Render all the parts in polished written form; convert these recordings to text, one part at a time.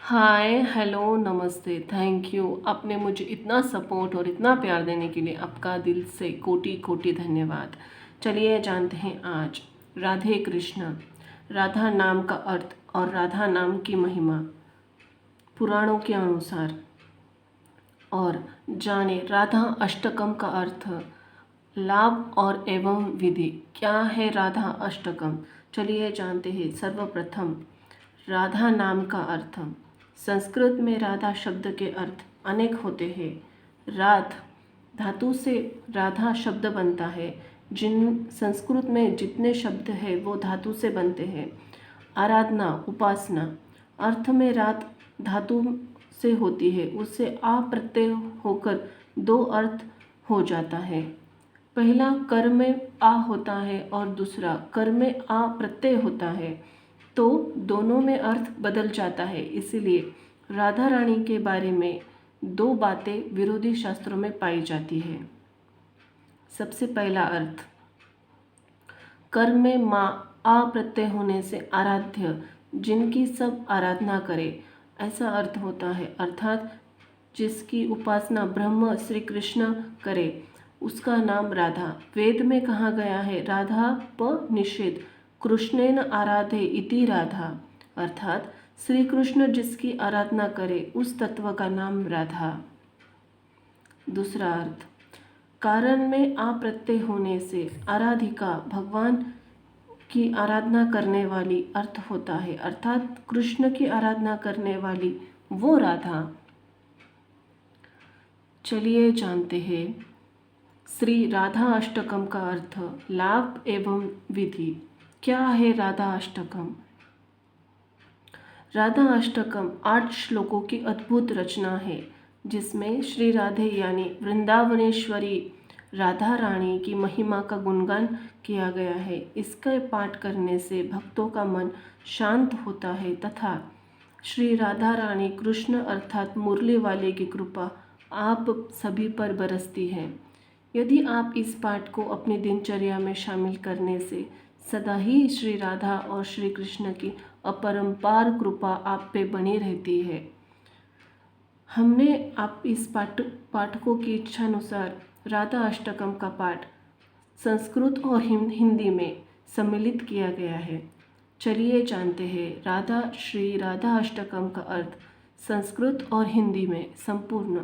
Hi hello नमस्ते thank you. आपने मुझे इतना सपोर्ट और इतना प्यार देने के लिए आपका दिल से कोटि कोटि धन्यवाद। चलिए जानते हैं आज राधे कृष्ण, राधा नाम का अर्थ और राधा नाम की महिमा पुराणों के अनुसार। और जाने राधा अष्टकम का अर्थ, लाभ और एवं विधि। क्या है राधा अष्टकम? चलिए जानते हैं। सर्वप्रथम राधा नाम का अर्थ। संस्कृत में राधा शब्द के अर्थ अनेक होते हैं। राध धातु से राधा शब्द बनता है। जिन संस्कृत में जितने शब्द हैं वो धातु से बनते हैं। आराधना, उपासना अर्थ में रात धातु से होती है, उससे आ प्रत्यय होकर दो अर्थ हो जाता है। पहला कर में आ होता है और दूसरा कर में आ प्रत्यय होता है, तो दोनों में अर्थ बदल जाता है। इसीलिए राधा रानी के बारे में दो बातें विरोधी शास्त्रों में पाई जाती है। सबसे पहला अर्थ, कर में माँ आ प्रत्यय होने से आराध्य, जिनकी सब आराधना करे, ऐसा अर्थ होता है। अर्थात जिसकी उपासना ब्रह्म श्री कृष्ण करे उसका नाम राधा। वेद में कहा गया है राधा प निषेध कृष्णेन आराधे इति राधा, अर्थात श्री कृष्ण जिसकी आराधना करे उस तत्व का नाम राधा। दूसरा अर्थ, कारण में आ प्रत्यय होने से आराधिका भगवान की आराधना करने वाली अर्थ होता है, अर्थात कृष्ण की आराधना करने वाली वो राधा। चलिए जानते हैं श्री राधा अष्टकम का अर्थ, लाभ एवं विधि। क्या है राधा अष्टकम? राधा अष्टकम 8 श्लोकों की अद्भुत रचना है, जिसमें श्री राधे यानी वृंदावनेश्वरी राधा रानी की महिमा का गुणगान किया गया है। इसका पाठ करने से भक्तों का मन शांत होता है तथा श्री राधा रानी कृष्ण अर्थात मुरली वाले की कृपा आप सभी पर बरसती है। यदि आप इस पाठ को अपनी दिनचर्या में शामिल करने से सदा ही श्री राधा और श्री कृष्ण की अपरंपार कृपा आप पे बनी रहती है। हमने आप इस पाठकों की इच्छानुसार राधा अष्टकम का पाठ संस्कृत और हिंदी में सम्मिलित किया गया है। चलिए जानते हैं श्री राधा अष्टकम का अर्थ संस्कृत और हिंदी में संपूर्ण।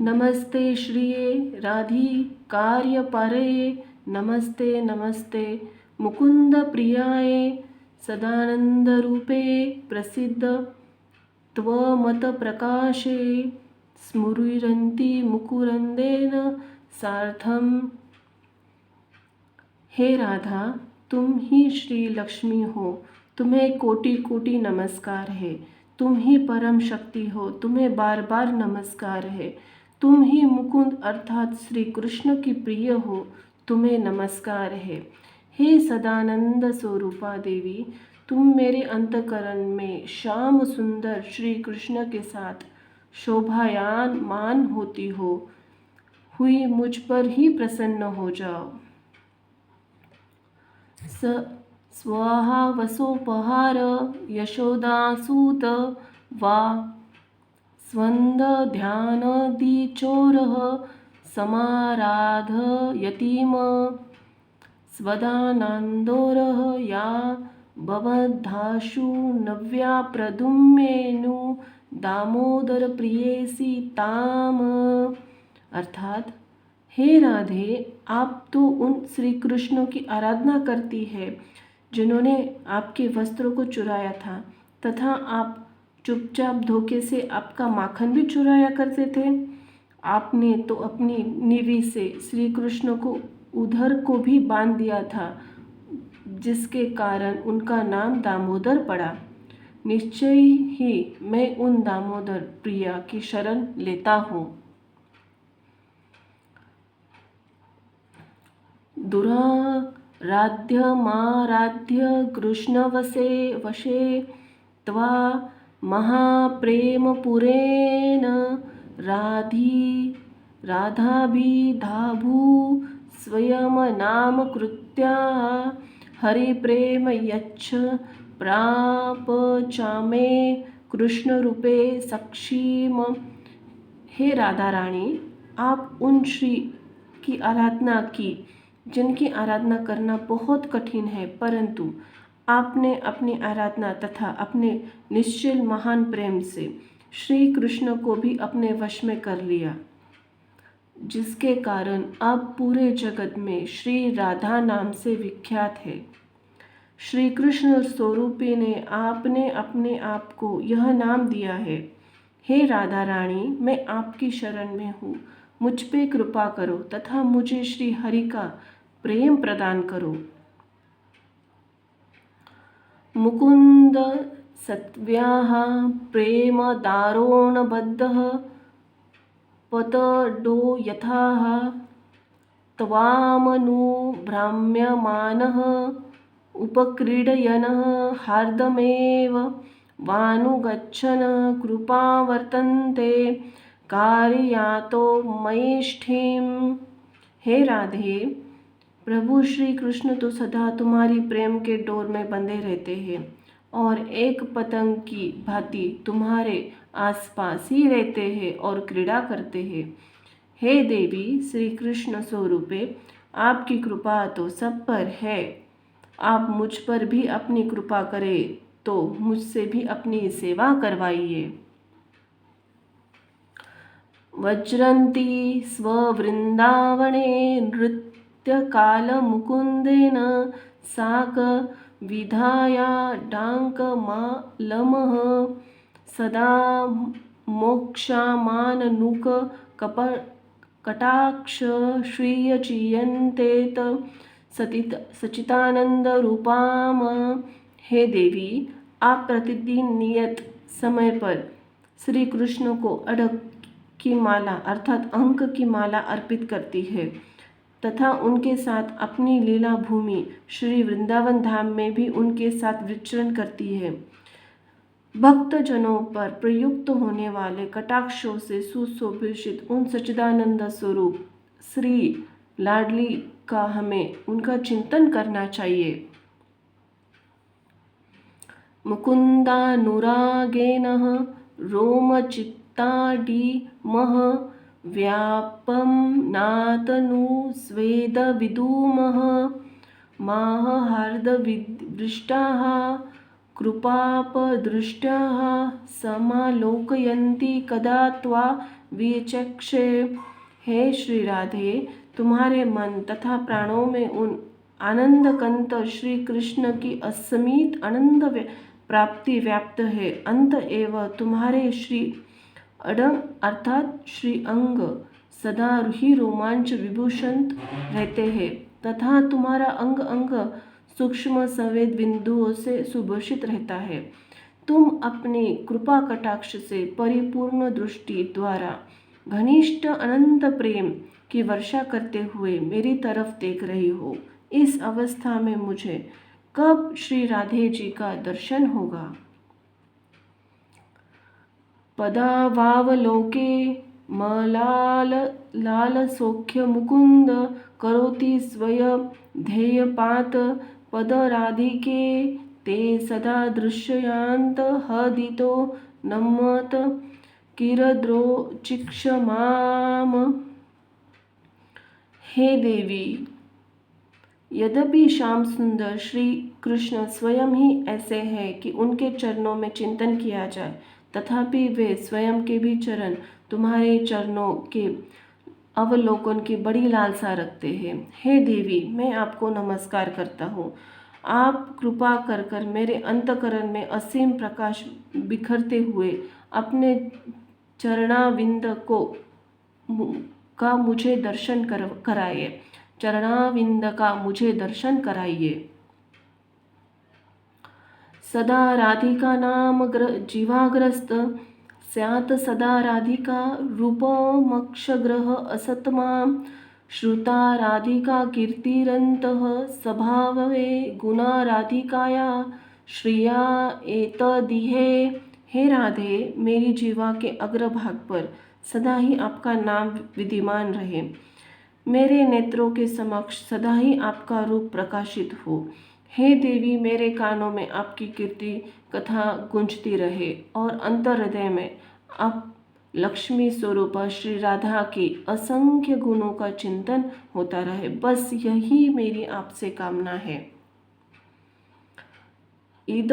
नमस्ते श्रिये राधिकार्यपारये, नमस्ते नमस्ते मुकुंद प्रियाये, सदानंद रूपे प्रसिद्ध त्वमत प्रकाशे, स्मुरन्ति मुकुरंदेन सार्थम। हे राधा, तुम ही श्री लक्ष्मी हो, तुम्हें कोटि कोटि नमस्कार है। तुम ही परम शक्ति हो, तुम्हें बार बार नमस्कार है। तुम ही मुकुंद अर्थात श्री कृष्ण की प्रिय हो, तुम्हें नमस्कार है। हे सदानंद स्वरूपा देवी, तुम मेरे अंतकरण में श्याम सुंदर श्री कृष्ण के साथ शोभायान मान होती हो, हुई मुझ पर ही प्रसन्न हो जाओ। स्वाहा वसोपहार यशोदासूत वा स्वंद ध्यानदीचोरः समाराध यतीम स्वदानंदोरः या भवद्धाशु नव्या प्रदुम्नेनु दामोदर प्रियेसी ताम, अर्थात हे राधे, आप तो उन श्री कृष्ण की आराधना करती है जिन्होंने आपके वस्त्रों को चुराया था तथा आप चुपचाप धोखे से आपका माखन भी चुराया करते थे। आपने तो अपनी निवि से श्री कृष्ण को उधर को भी बांध दिया था, जिसके कारण उनका नाम दामोदर पड़ा। निश्चय ही मैं उन दामोदर प्रिया की शरण लेता हूँ। दुराराध्यमाराध्य कृष्णवसे वशे त्वा महाप्रेमपुरेण राधाभिधाभू स्वयं नामकृत्या हरिप्रेम यच्छ प्राप चामे कृष्ण रूपे सक्षीम। हे राधा रानी, आप उन श्री की आराधना की जिनकी आराधना करना बहुत कठिन है, परंतु आपने अपनी आराधना तथा अपने निश्चल महान प्रेम से श्री कृष्ण को भी अपने वश में कर लिया, जिसके कारण आप पूरे जगत में श्री राधा नाम से विख्यात है। श्री कृष्ण स्वरूपी ने आपने अपने आप को यह नाम दिया है। हे राधा रानी, मैं आपकी शरण में हूँ, मुझ पे कृपा करो तथा मुझे श्री हरि का प्रेम प्रदान करो। मुकुंद सत्व्याः प्रेम दारोणबद्धः पतडो यथाः त्वामनुभ्राम्यमानः उपक्रीडयनः हार्दमेव वानुगच्छन् कृपावर्तन्ते कार्यातो मयेष्ठिम। हे राधे, प्रभु श्री कृष्ण तो सदा तुम्हारी प्रेम के डोर में बंधे रहते हैं और एक पतंग की भांति तुम्हारे आसपास ही रहते हैं और क्रीड़ा करते हैं। हे देवी श्री कृष्ण स्वरूपे, आपकी कृपा तो सब पर है। आप मुझ पर भी अपनी कृपा करें तो मुझसे भी अपनी सेवा करवाइए। वज्रन्ती स्ववृन्दावने नृत्यकालमुकुन्देन साक विधाया डाङ्कमालमः सदा मोक्षमाननुक कटाक्ष श्रीयचीयन्तेत सचितानंद रूपाम। हे देवी, आप प्रतिदिन नियत समय पर श्री कृष्ण को अड़क की माला अर्थात अंक की माला अर्पित करती है तथा उनके साथ अपनी लीला भूमि श्री वृंदावन धाम में भी उनके साथ विचरण करती है। भक्त जनों पर प्रयुक्त होने वाले कटाक्षों से सुशोभित उन सच्चिदानंद स्वरूप श्री लाडली का हमें उनका चिंतन करना चाहिए। मुकुन्दानुरागेन रोमचित्ताडिमः व्यापं नातनु स्वेदविदुमः माहार्दवृष्टाः कृपापदृष्टाः समालोकयन्ति कदा त्वा विचक्षे। हे श्री राधे, तुम्हारे मन तथा प्राणों में उन आनंद कंत श्री कृष्ण की असीमित आनंद प्राप्ति व्याप्त है। अंत एवं तुम्हारे श्री अडंग अर्थात श्री अंग सदा ही रोमांच विभूषण रहते हैं तथा तुम्हारा अंग अंग सूक्ष्म संवेद बिंदुओं से सुभूषित रहता है। तुम अपनी कृपा कटाक्ष से परिपूर्ण दृष्टि द्वारा घनिष्ठ अनंत प्रेम की वर्षा करते हुए मेरी तरफ देख रही हो। इस अवस्था में मुझे कब श्री राधे जी का दर्शन होगा? पदावावलोके मलाल लाल सौख्य मुकुंद करोति स्वयं ध्येयपात पदराधिके ते सदा दृश्यन्त हदितो नमत किरद्रोचिक्षमाम। हे देवी, यद्यपि श्याम सुंदर श्री कृष्ण स्वयं ही ऐसे हैं कि उनके चरणों में चिंतन किया जाए, तथापि वे स्वयं के भी चरण तुम्हारे चरणों के अवलोकन की बड़ी लालसा रखते हैं। हे देवी, मैं आपको नमस्कार करता हूँ। आप कृपा कर कर मेरे अंतकरण में असीम प्रकाश बिखरते हुए अपने चरणाविंद का मुझे दर्शन कराइए। चरणाविंद का मुझे दर्शन कराइए। सदा राधिका नाम जीवाग्रस्त स्यात् सदा राधिका रूपमक्षग्रह असतमां श्रुता राधिका कीर्तिरन्तः स्वभावे गुणा राधिकाया श्रिया एतदिहे। हे राधे, मेरी जीवा के अग्रभाग पर सदा ही आपका नाम विद्यमान रहे। मेरे नेत्रों के समक्ष सदा ही आपका रूप प्रकाशित हो। हे देवी, मेरे कानों में आपकी कीर्ति कथा गूंजती रहे और अंतर हृदय में आप लक्ष्मी स्वरूपा श्री राधा के असंख्य गुणों का चिंतन होता रहे। बस यही मेरी आपसे कामना है। इद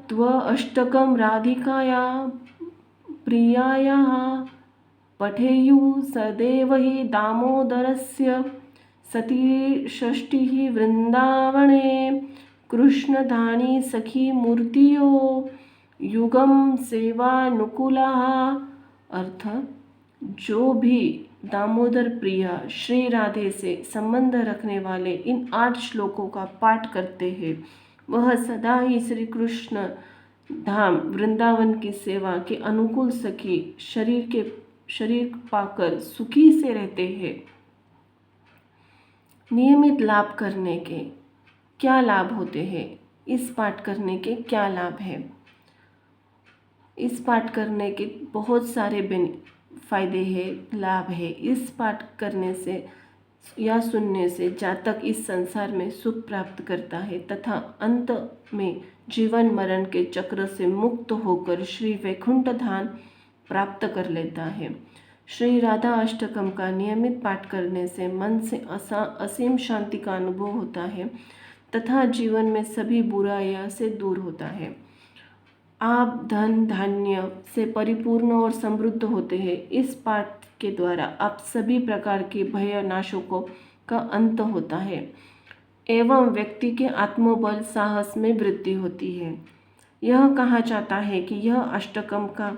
त्व अष्टकं राधिकाया प्रियायाः पठेयुः सदैव हि दामोदरस्य सती षष्टिः वृंदावने कृष्णधानी सखी मूर्तियो युगम सेवानुकूलाः। अर्थ, जो भी दामोदर प्रिया श्री राधे से संबंध रखने वाले इन 8 श्लोकों का पाठ करते हैं, वह सदा ही श्री कृष्ण धाम वृंदावन की सेवा के अनुकूल सखी शरीर पाकर सुखी से रहते हैं। नियमित लाभ करने के क्या लाभ होते हैं? इस पाठ करने के क्या लाभ हैं? इस पाठ करने के बहुत सारे फायदे हैं, लाभ है। इस पाठ करने से या सुनने से जातक इस संसार में सुख प्राप्त करता है तथा अंत में जीवन मरण के चक्र से मुक्त होकर श्री वैकुंठ धाम प्राप्त कर लेता है। श्री राधा अष्टकम का नियमित पाठ करने से मन से असीम शांति का अनुभव होता है तथा जीवन में सभी बुराइयां से दूर होता है। आप धन धान्य से परिपूर्ण और समृद्ध होते हैं। इस पाठ के द्वारा आप सभी प्रकार के भय नाशकों का अंत होता है एवं व्यक्ति के आत्मबल साहस में वृद्धि होती है। यह कहा जाता है कि यह अष्टकम का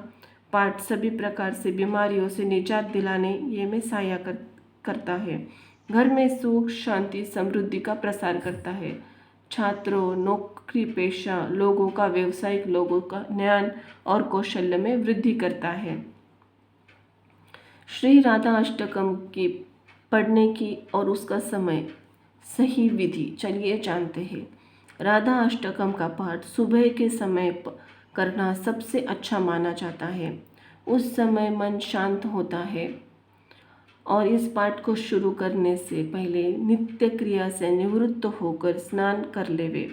पाठ सभी प्रकार से बीमारियों से निजात दिलाने ये में सहायता करता है। घर में सुख शांति समृद्धि का प्रसार करता है। छात्रों, नौकरी पेशा लोगों का, व्यवसायिक लोगों का ज्ञान और कौशल्य में वृद्धि करता है। श्री राधा अष्टकम की पढ़ने की और उसका समय, सही विधि चलिए जानते हैं। राधा अष्टकम का पाठ सुबह के समय करना सबसे अच्छा माना जाता है। उस समय मन शांत होता है और इस पाठ को शुरू करने से पहले नित्य क्रिया से निवृत्त होकर स्नान कर लेवे।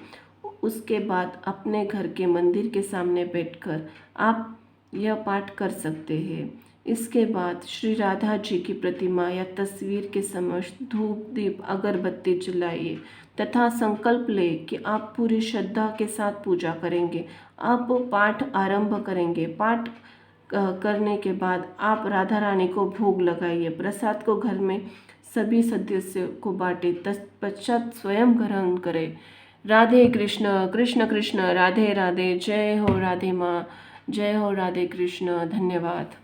उसके बाद अपने घर के मंदिर के सामने बैठकर आप यह पाठ कर सकते हैं। इसके बाद श्री राधा जी की प्रतिमा या तस्वीर के समक्ष धूप दीप अगरबत्ती जलाइए तथा संकल्प ले कि आप पूरी श्रद्धा के साथ पूजा करेंगे। आप पाठ आरंभ करेंगे। पाठ करने के बाद आप राधा रानी को भोग लगाइए। प्रसाद को घर में सभी सदस्यों को बांटे, तत्पश्चात स्वयं ग्रहण करें। राधे कृष्ण कृष्ण कृष्ण राधे राधे। जय हो राधे माँ, जय हो राधे कृष्ण। धन्यवाद।